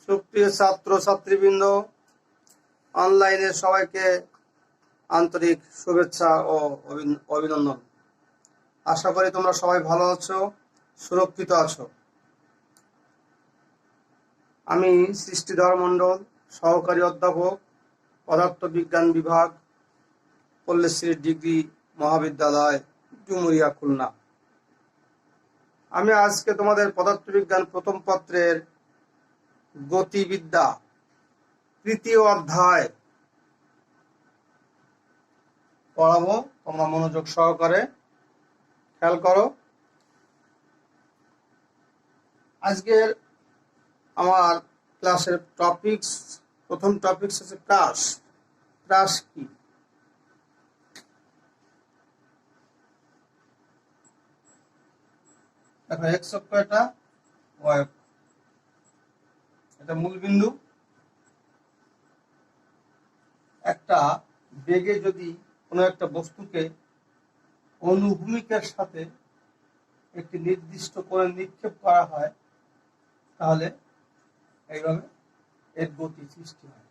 সুপ্রিয় ছাত্র ছাত্রীবৃন্দ, অনলাইনে সবাইকে আন্তরিক শুভেচ্ছা ও অভিনন্দন। আশা করি তোমরা সবাই ভালো আছো, সুরক্ষিত আছো। আমি সৃষ্টিধর মণ্ডল, সহকারী অধ্যাপক, পদার্থবিজ্ঞান বিভাগ, পল্লীশ্রী ডিগ্রি মহাবিদ্যালয়, ডুমুরিয়া, খুলনা। আমি আজকে তোমাদের পদার্থবিজ্ঞান প্রথম পত্রের গতিবিদ্যা তৃতীয় অধ্যায় পড়াবো। তোমরা মনোযোগ সহকারে খেয়াল করো। আজকের আমার ক্লাসের প্রথম টপিকস হচ্ছে প্রাস। প্রাস কি? দেখো, এক্স অক্ষ এটা, ওয়াই অক্ষ, এটা মূল বিন্দু। একটা বেগে যদি কোনো একটা বস্তুকে অনুভূমিকের সাথে একটি নির্দিষ্ট করে নিক্ষেপ করা হয়, তাহলে এইভাবে এর গতি সৃষ্টি হয়।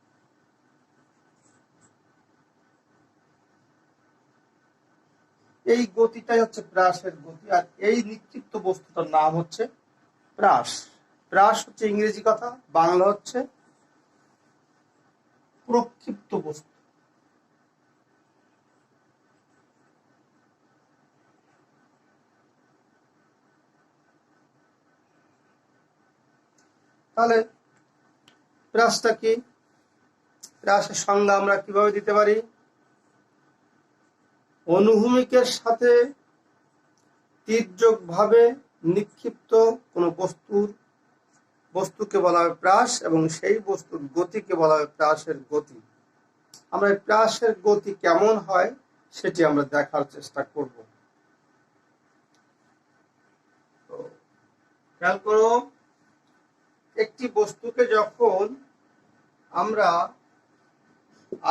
এই গতিটাই হচ্ছে প্রাসের গতি, আর এই নিক্ষিপ্ত বস্তুটার নাম হচ্ছে প্রাস। প্রাস হচ্ছে ইংরেজি কথা, বাংলা হচ্ছে প্রক্ষিপ্ত বস্তু। তাহলে প্রাসটা কি? প্রাসের সংজ্ঞা আমরা কিভাবে দিতে পারি? অনুভূমিকের সাথে তির্যকভাবে নিক্ষিপ্ত কোনো বস্তুকে বলা হয় প্রাস, এবং সেই বস্তুর গতিকে বলা হয় প্রাসের গতি। আমরা এই প্রাসের গতি কেমন হয় সেটি আমরা দেখার চেষ্টা করব। তো খেয়াল করো, একটি বস্তুকে যখন আমরা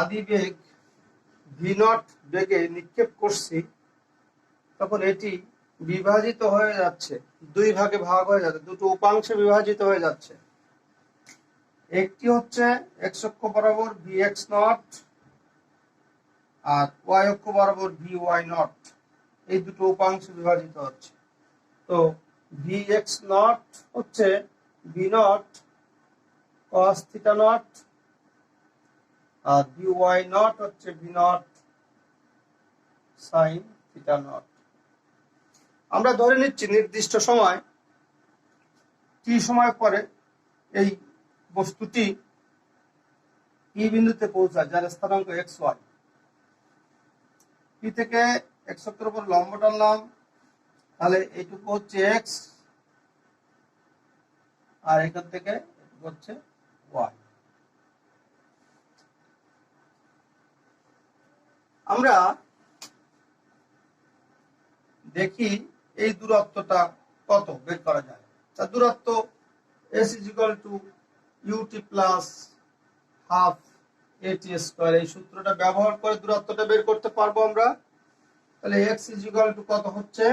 আদিবেগ v0 বেগে নিক্ষেপ করছি, তখন এটি বিভাজিত হয়ে যাচ্ছে, দুই ভাগে ভাগ হয়ে যাচ্ছে, দুটো উপাংশে বিভাজিত হয়ে যাচ্ছে। একটি হচ্ছে এক্স অক্ষ বরাবর vx0 আর ওয়াই অক্ষ বরাবর vy0, এই দুটো উপাংশে বিভাজিত হচ্ছে। তো vx0 হচ্ছে v0 cos θ0 আর vy0 হচ্ছে v0 sin θ0। আমরা ধরে নিচ্ছি নির্দিষ্ট সময় টি সময় পরে এই বস্তুটি ই বিন্দুতে পৌঁছায়, যার স্থানাঙ্ক xy। টি থেকে এক্স অক্ষের উপর লম্ব টানলাম, তাহলে এইটুকু হচ্ছে এক্স, আর এখান থেকে এটুকু হচ্ছে ওয়াই। আমরা দেখি এই দূরত্বটা কত বের করা যায়। তার দূরত্ব s = ut + ½ at²। এই সূত্রটা ব্যবহার করে দূরত্বটা বের করতে পারবো আমরা। তাহলে x = কত হচ্ছে,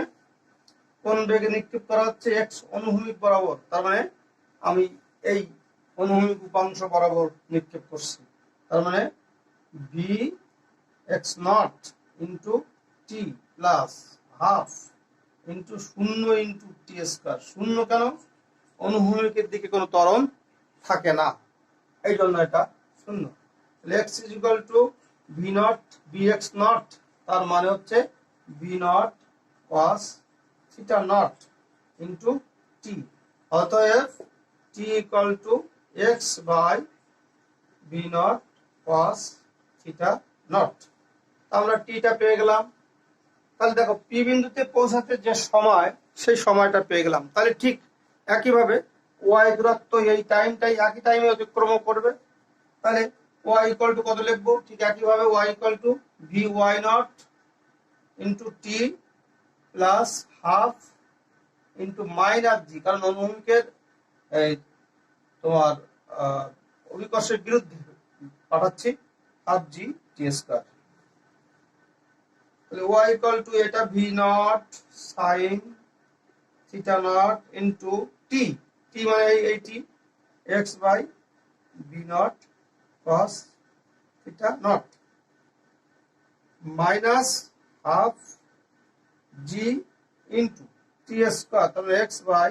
কোন বেগে নিক্ষেপ করা হচ্ছে? x অনুভূমিক বরাবর, তার মানে আমি এই অনুভূমিক উপাংশ বরাবর নিক্ষেপ করছি, তার মানে vx0 * t + ½ * 0 * t²। শূন্য কেন? অনুভূমিকের দিকে কোনো ত্বরণ থাকে না, এই জন্য এটা শূন্য। x = v0 vx0, তার মানে হচ্ছে v0 cos θ0 * t। অতএব t = x/v0 cos θ0। আমরা টিটা পেয়ে গেলাম। তাহলে দেখো, পি বিন্দুতে পৌঁছাতে যে সময়, সেই সময়টা পেয়ে গেলাম। তাহলে ঠিক একইভাবে ওয়াই দূরত্ব এই টাইমটাই একই টাইমে অতিক্রম করবে। তাহলে ওয়াই = কত লিখবো? ঠিক একইভাবে ওয়াই = vy0 * t + ½ - g, কারণ অনুভূমিকের তোমার অভিকর্ষের বিরুদ্ধে পাঠাচ্ছি, ½ g t²। y = এটা v0 sin θ0 * t, t মানে এই t, x/v0 v nought cos theta nought minus half g into t square, তাহলে x by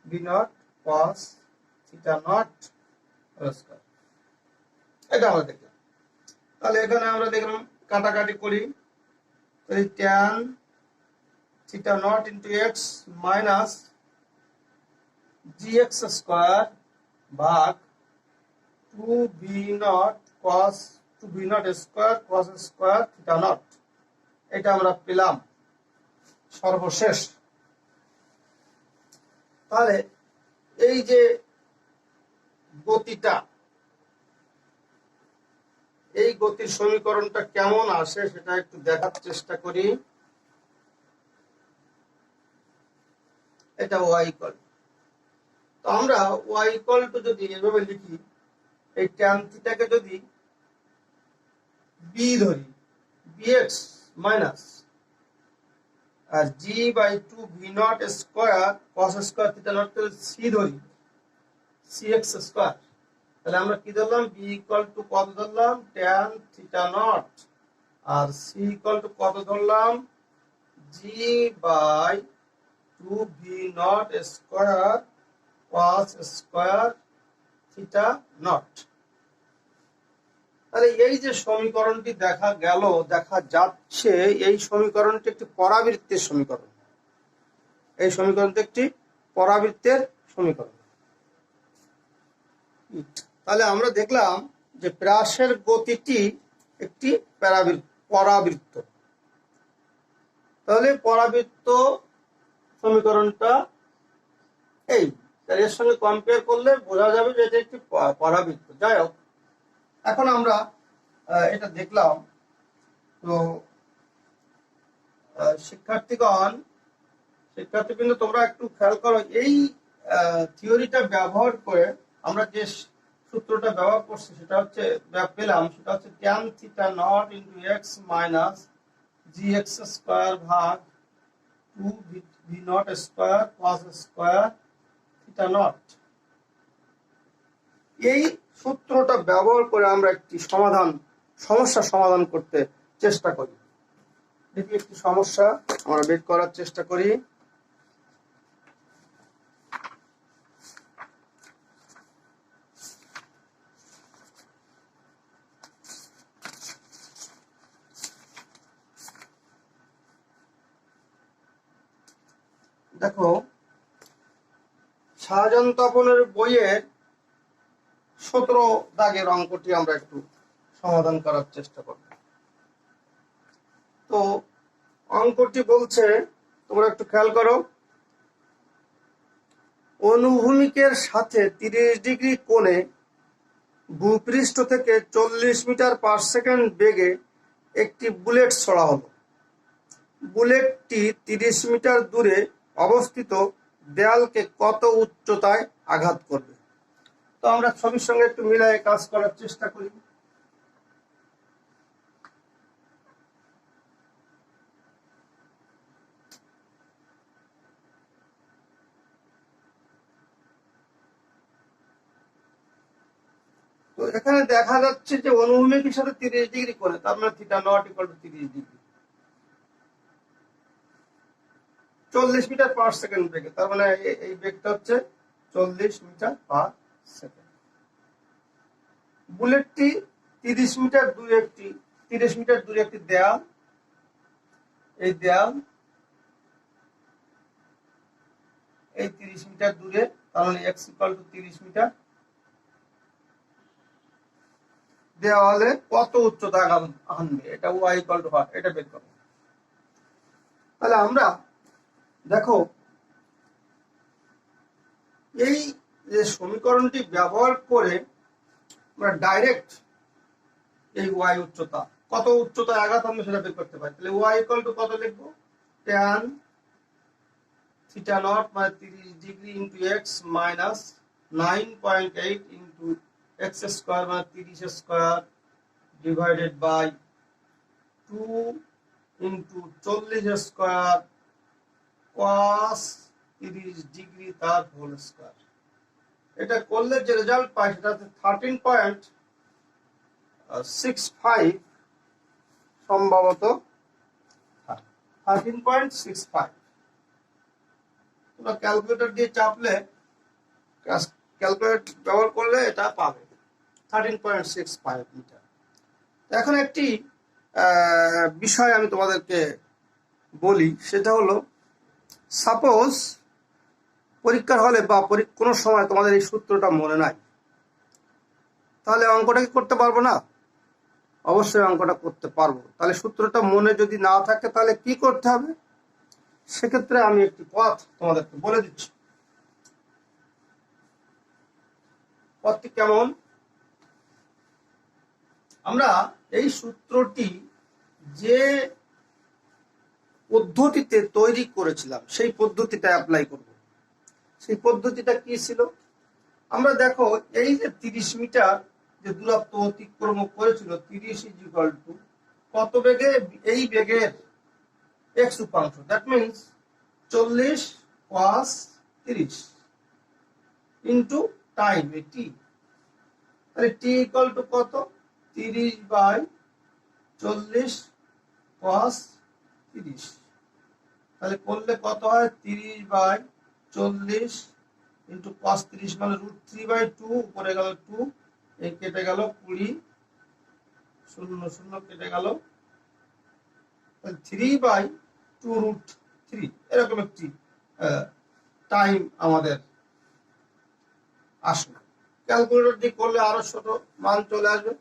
v nought cos theta nought square. এটা আমরা দেখলাম। তাহলে এখানে আমরা দেখলাম কাটাকাটি করি, tan theta nought into x minus g x square ভাগ two v nought cos two v nought square cos square theta nought. এটা আমরা পেলাম সর্বশেষ। তাহলে এই যে গতিটা, এই গতির সমীকরণটা কেমন আসে সেটা একটু দেখার চেষ্টা করি। এটা ওয়াই ইকুয়াল, তো আমরা ওয়াই ইকুয়াল টু যদি এভাবে লিখি, এই ট্যান থিটাকে যদি বি ধরি, বিএক্স মাইনাস আর g by two V naught square cos square theta nought c ধরি, সি এক্স স্কোয়ার, তাহলে আমরা কি ধরলাম, বি ইকুয়াল টু কত ধরলাম, ট্যান থিটা নট, আর সি ইকুয়াল টু কত ধরলাম, g by two V naught square cos square theta nought. তাহলে এই যে সমীকরণটি দেখা যাচ্ছে, এই সমীকরণটি একটি পরাবৃত্তের সমীকরণ। এই সমীকরণটি একটি পরাবৃত্তের সমীকরণ। তাহলে আমরা দেখলাম যে প্রয়াসের গতিটি একটি পরাবৃত্ত। তাহলে পরাবৃত্ত সমীকরণটা এই, এর সঙ্গে কম্পেয়ার করলে বোঝা যাবে যে এটা একটি পরাবৃত্ত। যাই হোক, এখন আমরা এটা দেখলাম। তো শিক্ষার্থীবৃন্দ তোমরা একটু খেয়াল করো, এই থিওরিটা ব্যবহার করে আমরা যে সূত্রটা ব্যবহার করছি সেটা হচ্ছে পেলাম, সেটা হচ্ছে tan theta nought into x minus g x square ভাগ two V naught square cos square theta nought. এই সূত্রটা ব্যবহার করে আমরা একটি সমস্যা সমাধান করতে চেষ্টা করি। দেখি একটি সমস্যা আমরা বের করার চেষ্টা করি। দেখো, শাহজাহান তপনের বইয়ের 17 দাগের অঙ্কটি আমরা একটু সমাধান করার চেষ্টা করব। তো অঙ্কটি বলছে, তোমরা একটু খেয়াল করো, অনুভূমিকের সাথে 30 ডিগ্রি কোণে ভূপৃষ্ঠ থেকে 40 মিটার পার সেকেন্ড বেগে একটি বুলেট ছোড়া হলো। বুলেটটি 30 মিটার দূরে অবস্থিত দেয়ালকে কত উচ্চতায় আঘাত করবে? তো আমরা ছবির সঙ্গে একটু মিলায়ে কাজ করার চেষ্টা করি। তো এখানে দেখা যাচ্ছে যে অনুভূমিকের সাথে 30 ডিগ্রি কোণে, তার মানে theta nought equal to 30 degree, 40 metre per second বেগে, তার মানে এই বেগটা হচ্ছে 40 মিটার পার সেকেন্ড। বুলেটটি 30 মিটার দূরে একটি দেয়াল, এই দেয়াল এই 30 মিটার দূরে, তার মানে এক্স ইকুয়াল টু 30 মিটার, দেওয়ালে কত উচ্চতা আনবে, এটা ওয়াই ইকুয়াল টু হয়, এটা বের করবো। তাহলে আমরা দেখো, এই যে সমীকরণটি ব্যবহার করে আমরা ডাইরেক্ট এই ওয়াই উচ্চতা, কত উচ্চতায় আঘাত আনবে সেটা বের করতে পারি। তাহলে ওয়াই ইকুয়াল টু কত লিখবো, ট্যান থিটা নট মানে 30 degree into x minus 9.8 into x square মানে 30 square divided by 2 into 40 square cos 30 degree তার হোল স্কোয়ার। এটা করলে যে রেজাল্ট পাই সেটা হচ্ছে 13.65 সম্ভবত 13.65। তোমরা ক্যালকুলেটর দিয়ে চাপলে ক্যালকুলেটর ব্যবহার করলে এটা পাবে 13.65 মিটার। এখন একটি বিষয় আমি তোমাদেরকে বলি, সেটা হলো সাপোজ পরীক্ষার হলে বা কোনো সময় তোমাদের এই সূত্রটা মনে নাই, তাহলে অঙ্কটা কি করতে পারবো না? অবশ্যই অঙ্কটা করতে পারবো। তাহলে সূত্রটা মনে যদি না থাকে তাহলে কি করতে হবে? সেক্ষেত্রে আমি একটি পথ তোমাদেরকে বলে দিচ্ছি। পথটি কেমন? আমরা এই সূত্রটি যে পদ্ধতিতে তৈরি করেছিলাম সেই পদ্ধতিটা অ্যাপ্লাই করব। সেই পদ্ধতিটা কি ছিল? আমরা দেখো, এই যে 30 মিটার যে দূরত্ব অতিক্রম করেছিল, 30 ইজ ইকুয়াল টু কত বেগে? এই বেগের x উপাংশ, that means 40 cos 30 into time t. তাহলে টি ইকুয়াল টু কত? 30/40 cos 30। তাহলে করলে কত হয়? 30/40 ইন্টু cos 30 মানে √3/2, উপরে গেল 2, এই কেটে গেল 20, 0 0 কেটে গেল, 3/2√3 এরকম একটি টাইম আমাদের আসবে। ক্যালকুলেটর দিয়ে করলে আরো ছোট মান চলে আসবে।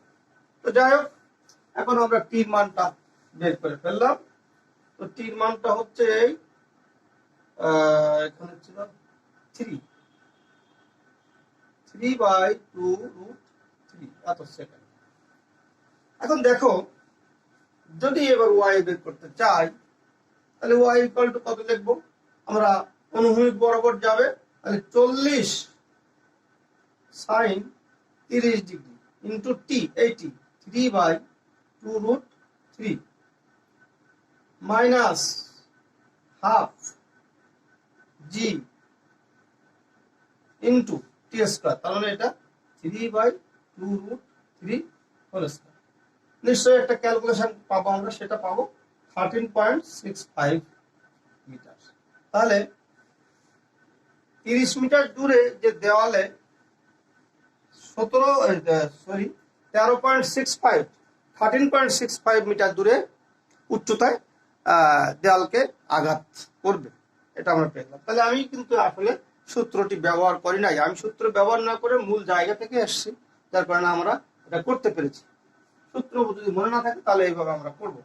তো যাই হোক, এখন আমরা টির মানটা বের করে ফেললাম। তো টির মানটা হচ্ছে এই এখানে ছিল 3/2√3 এত সেকেন্ড। এখন দেখো, যদি এবার ওয়াই বের করতে চাই তাহলে ওয়াই ইকুয়াল টু কত লিখবো? আমরা অনুভূমিক বরাবর যাবে, তাহলে 40 sin 30 ডিগ্রি ইন্টু টি, এই টি 3/2√3 মাইনাস হাফ জি ইন্টু টি স্কয়ার, তার মানে এটা 3/2√3 হোল স্কয়ার। নিশ্চয়ই একটা ক্যালকুলেশন পাবো আমরা, সেটা পাবো 13.65 মিটার। তাহলে 30 মিটার দূরে যে দেওয়ালে 13.65 মিটার দূরে উচ্চতায় দেওয়ালকে আঘাত করবে, এটা আমরা পেলাম। তাহলে আমি কিন্তু আসলে সূত্রটি ব্যবহার করি নাই, আমি সূত্র ব্যবহার না করে মূল জায়গা থেকে এসেছি, যার কারণে আমরা এটা করতে পেরেছি। সূত্র যদি মনে না থাকে তাহলে এইভাবে আমরা করব।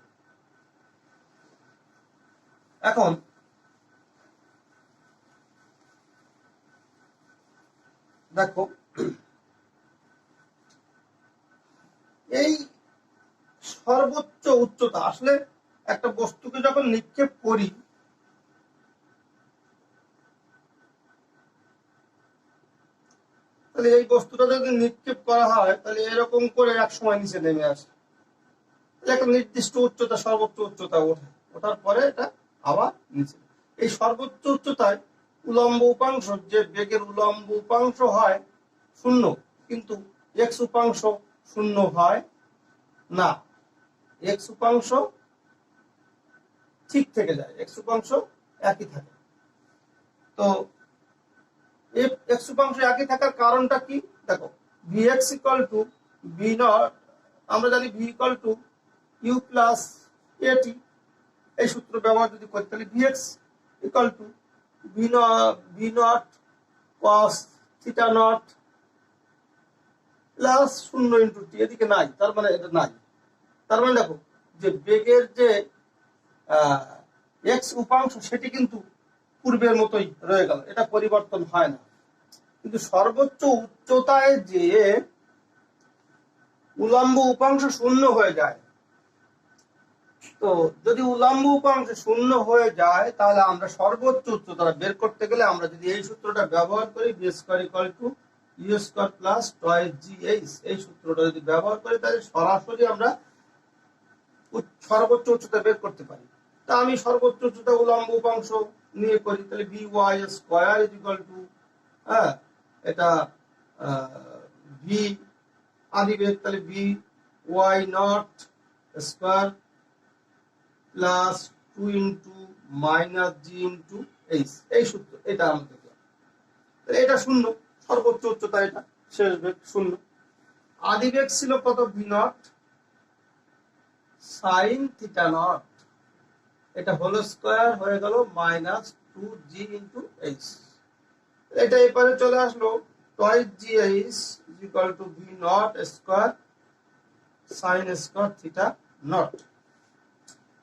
এখন দেখো, এই সর্বোচ্চ উচ্চতা, আসলে একটা বস্তুকে যখন নিক্ষেপ করি, তাহলে এই বস্তুটা যদি নিক্ষেপ করা হয় তাহলে এরকম করে এক সময় নিচে নেমে আসে, একটা নির্দিষ্ট উচ্চতা, সর্বোচ্চ উচ্চতা ওঠার পরে এটা আবার নিচে। এই সর্বোচ্চ উচ্চতায় উলম্ব উপাংশ, যে বেগের উলম্ব উপাংশ হয় 0, কিন্তু এক্স উপাংশ 0 হয় না। এক্স উপাংশ ঠিক থেকে যায়, এক্স উপাংশ একই থাকে। তো এক্স উপাংশ একই থাকার কারণটা কি? দেখো, vx equal to V nought, আমরা জানি v equal to u plus এটি। এই সূত্র ব্যবহার যদি করি তাহলে vx equal to V nought cos theta nought plus 0 into t, এদিকে নাই, তার মানে এটা নাই। তার মানে দেখো, যে বেগের যে এক্স উপাংশ সেটি কিন্তু পূর্বের মতোই রয়ে গেল, এটা পরিবর্তন হয় না। কিন্তু সর্বোচ্চ উচ্চতায় যে উলম্ব উপাংশ 0 হয়ে যায়, তো যদি উলম্ব উপাংশ 0 হয়ে যায় তাহলে আমরা সর্বোচ্চ উচ্চতা বের করতে গেলে আমরা যদি এই সূত্রটা ব্যবহার করি, v square equal to u square plus twice gh, এই সূত্রটা যদি ব্যবহার করি তাহলে সরাসরি আমরা সর্বোচ্চ উচ্চতা বের করতে পারি। তা আমি সর্বোচ্চ উচ্চতা উলম্ব উপাংশ নিয়ে করি, তাহলে v y square is equal to এটা ভি আদি বেগ, তাহলে v y nought square plus 2 into minus g into h, এই সূত্র এটা আমরা দেখলাম। এটা শূন্য, সর্বোচ্চ উচ্চতা এটা, শেষ বেগ শূন্য। আদি বেগ ছিল কত? V nought sine theta nought, এটা হোল স্কোয়ার হয়ে গেল মাইনাস 2g ইন্টু এইচ। এটা এপারে চলে আসলো twice g h equal to V naught square sine square theta nought.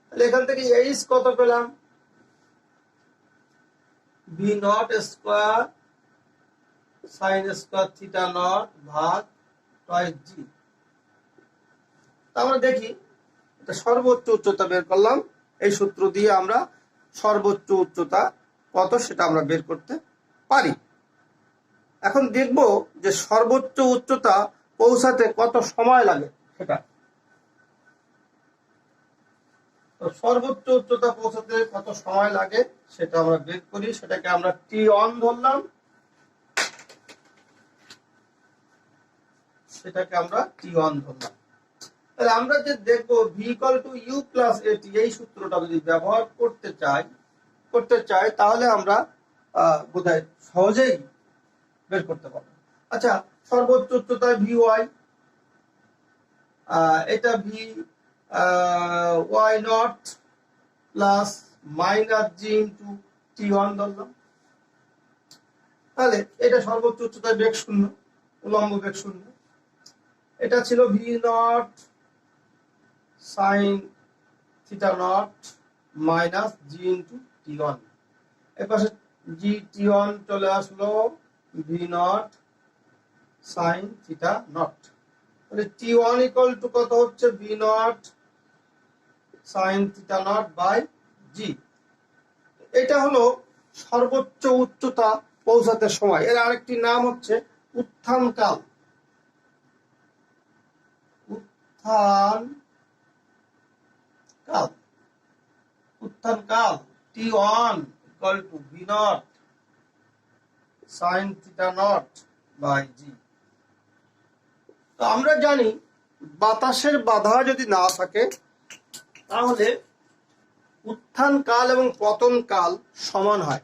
তাহলে এখান থেকে এইচ কত পেলাম? V not square sine square theta not ভাগ টয়েস জি। আমরা দেখি এটা সর্বোচ্চ উচ্চতা বের করলাম, এই সূত্র দিয়ে আমরা সর্বোচ্চ উচ্চতা কত সেটা আমরা বের করতে পারি। এখন দেখব যে সর্বোচ্চ উচ্চতা পৌঁছাতে কত সময় লাগে সেটা। তো সর্বোচ্চ উচ্চতা পৌঁছাতে কত সময় লাগে সেটা আমরা বের করি। সেটাকে আমরা T1 ধরলাম, সেটাকে আমরা T1 ধরলাম। তাহলে আমরা যে দেখবো v equal to u plus এটি, এই সূত্রটা যদি ব্যবহার করতে চাই তাহলে আমরা বোধহয় সহজেই বের করতে পারবো। আচ্ছা, সর্বোচ্চ উচ্চতায় ভি ওয়াই, এটা v y nought plus minus g into T1 ধরলাম। তাহলে এটা সর্বোচ্চ উচ্চতায় বেগ শূন্য, উলম্ব বেগ শূন্য। এটা ছিল v nought sine theta nought minus g into T1। এপাশে জি T1 চলে আসলো v nought sine theta nought. তাহলে T1 ইকুয়াল টু কত হচ্ছে? V nought sine theta not by g. এটা হলো সর্বোচ্চ উচ্চতা পৌঁছাতে সময়। এর আরেকটি নাম হচ্ছে উত্থান কাল। উত্থান কাল T1 equal to V nought sine theta not by g. তো আমরা জানি বাতাসের বাধা যদি না থাকে তাহলে উত্থান কাল এবং পতন কাল সমান হয়।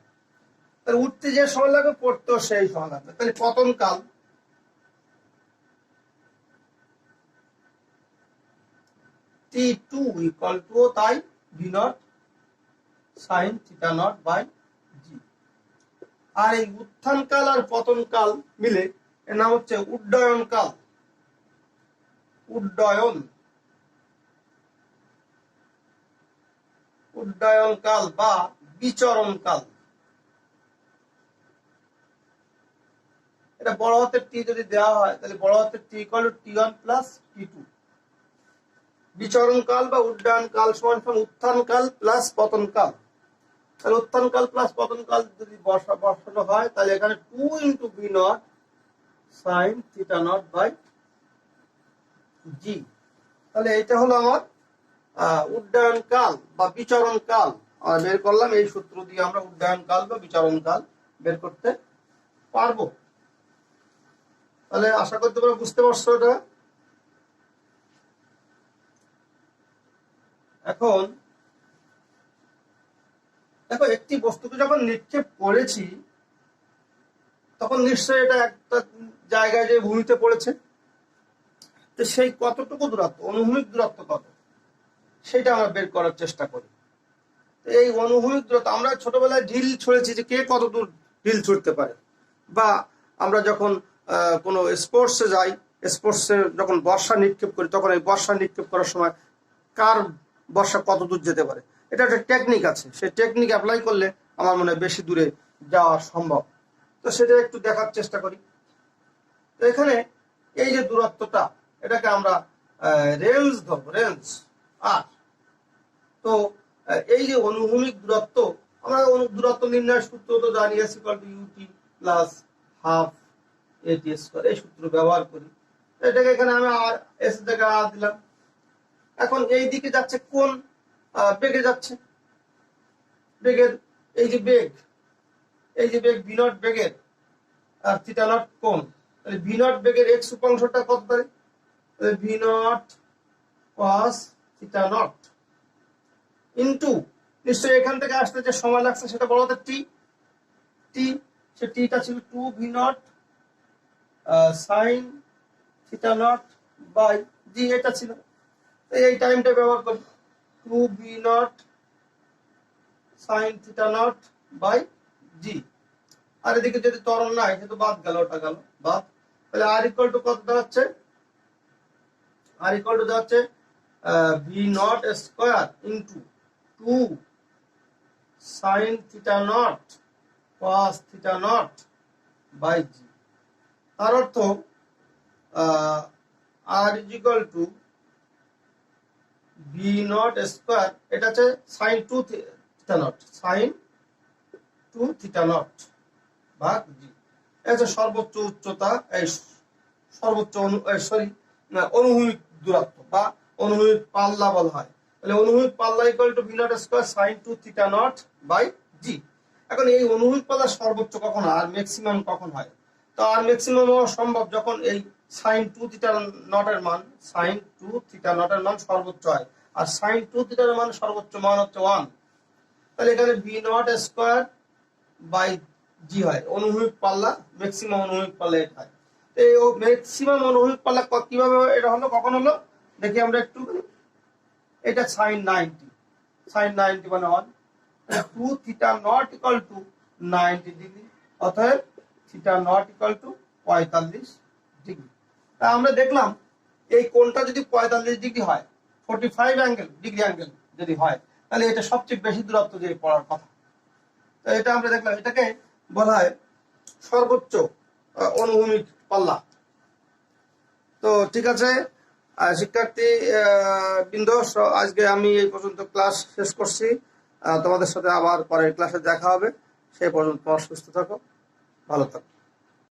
তাহলে উঠতে যে সময় লাগবে পড়তেও সেই সময় লাগবে। তাহলে পতন কাল T2 ইকুয়াল টু তাই v nought sine theta not by g. আর এই উত্থান কাল আর পতন কাল মিলে এর নাম হচ্ছে উড্ডয়ন কাল। উড্ডয়ন কাল বা বিচরণ কাল। এটা বড় হাতের টি যদি দেওয়া হয় তাহলে বড় হাতের T equal to T1 plus T2। বিচরণ কাল বা উড্ডয়ন কাল সমান সমান উত্থান কাল প্লাস পতন কাল। তাহলে উত্থান কাল প্লাস পতন কাল যদি বসানো হয় তাহলে এখানে 2 into v nought sine theta not by g. তাহলে এটা হলো আমার উড্ডয়ন কাল বা বিচরণ কাল বের করলাম। এই সূত্র দিয়ে আমরা উড্ডয়ন কাল বা বিচরণ কাল বের করতে পারবো। তাহলে আশা করতে পারো বুঝতে পারছো এটা। এখন দেখো, একটি বস্তুকে যখন নিক্ষেপ করেছি তখন নিশ্চয়ই এটা একটা জায়গায় যে ভূমিতে পড়েছে, তো সেই কতটুকু দূরত্ব, অনুভূমিক দূরত্ব কত, সেটা আমরা বের করার চেষ্টা করি। এই অনুভূমিক দূরত্ব আমরা ছোটবেলায় ঢিল ছুঁড়েছি যে কে কত দূর ঢিল ছুঁড়তে পারে, বা আমরা যখন কোনো স্পোর্টসে যাই, স্পোর্টসে যখন বর্ষা নিক্ষেপ করি তখন এই বর্ষা নিক্ষেপ করার সময় কার বর্ষা কত দূর যেতে পারে, এটা একটা টেকনিক আছে। সেই টেকনিক অ্যাপ্লাই করলে আমার মনে হয় বেশি দূরে যাওয়া সম্ভব। তো সেটা একটু দেখার চেষ্টা করি। তো এখানে এই যে দূরত্বটা, এটাকে আমরা রেঞ্জ ধরবো, রেঞ্জ আর। তো এই যে অনুভূমিক দূরত্ব, আমরা দূরত্ব নির্ণয়ের সূত্র তো জানি, s equal to u t plus half a t square, এই সূত্র ব্যবহার করি। এটাকে এখানে আমি আর এস জায়গায় আর দিলাম। এখন এই দিকে যাচ্ছে কোন বেগে যাচ্ছে, বেগের এই যে বেগ ভি নট বেগের আর থিটা নট কোণ, তাহলে ভি নট বেগের এক্স উপাংশটা কত পারে, V naught cos theta nought into নিশ্চয়ই এখান থেকে আসতে যে সময় লাগছে সেটা বলা হতো টি, সে টিটা ছিল 2 v nought sine theta not by g, এটা ছিল। এই টাইমটা ব্যবহার করি 2 v nought sine theta not by g. আর এদিকে যদি ত্বরণ নাই সেটা বাদ গেল, ওটা গেল বাদ। তাহলে আর ইকুয়াল টু কত দাঁড়াচ্ছে, আর ইকুয়াল টু দাঁড়াচ্ছে V not square into 2 sine theta naught cos theta not by G. তার অর্থ R is equal to V naught square, এটা হচ্ছে sine 2 theta naught, sine 2 theta not ভাগ জি। এটা হচ্ছে সর্বোচ্চ উচ্চতা, এই সর্বোচ্চ অনুভূমিক দূরত্ব বা অনুভূমিক পাল্লা বলা হয়। তাহলে অনুভূমিক পাল্লা equal to V naught square sine 2 theta not by g. এখন এই অনুভূমিক পাল্লা সর্বোচ্চ কখন হয় আর ম্যাক্সিমাম কখন হয়? তো আর ম্যাক্সিমাম হওয়া সম্ভব যখন এই সাইন 2 থিটা নটের মান, সাইন 2 থিটা নটের মান সর্বোচ্চ হয়, আর সাইন 2 থিটার মান সর্বোচ্চ মান হচ্ছে 1। তাহলে এখানে ভি নট স্কোয়ার বাই জি হয়, অনুভূমিক পাল্লা, ম্যাক্সিমাম অনুভূমিক পাল্লা এটা হয়। এই ম্যাক্সিমাম অনুভূমিক পাল্লা কিভাবে এটা হলো, কখন হলো দেখি আমরা একটু। এটা সাইন 90, সাইন 90 মানে 1, 2 theta nought equal to 90 degree, অতএব theta nought equal to 45 degree. তা আমরা দেখলাম এই কোণটা যদি 45 ডিগ্রি হয়, 45 ডিগ্রি অ্যাঙ্গেল যদি হয়, তাহলে এটা সবচেয়ে বেশি দূরত্ব দিয়ে পড়ার কথা। তো এটা আমরা দেখলাম, এটাকে বলা হয় সর্বোচ্চ অনুভূমিক পাল্লা। তো ঠিক আছে শিক্ষার্থী বৃন্দ, আজকে আমি এই পর্যন্ত ক্লাস শেষ করছি। তোমাদের সাথে আবার পরের ক্লাসে দেখা হবে। সেই পর্যন্ত সুস্থ থাকো, ভালো থাকো।